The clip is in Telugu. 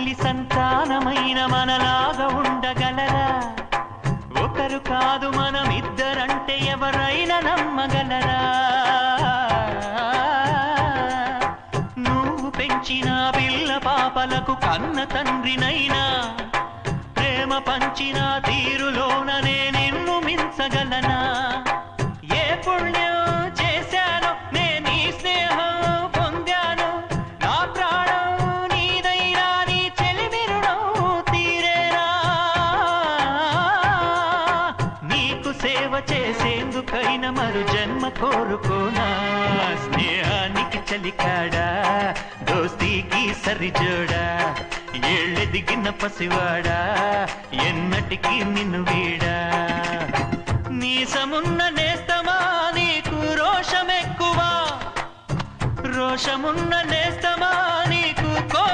తొలి సంతానమైన మనలాగా ఉండగలరా? ఒకరు కాదు మనమిద్దరంటే ఎవరైనా నమ్మగలరా? నువ్వు పెంచిన పిల్ల పాపలకు కన్న తండ్రినైనా ప్రేమ పంచిన తీరులోననే నిన్ను మించగలనా? ఏ పుణ్యం చేశానో నేను ఈ స్నేహం పొందాను, నా ప్రాణం నీదైనా నీ చెలిమిరుడం తీరేనా? నీకు సేవ చేసేందుకైనా మరు జన్మ కోరుకోనా? స్నేహానికి చలికాడా, దోస్తీకి సరిజోడా, ఏళ్ళెదిగిన పసివాడా, ఎన్నటికీ నిన్ను వీడా? నీసమున్న నేస్తమా నీకు రోషమెక్కువ, రోషమున్న నేస్తమా నీకు కోపం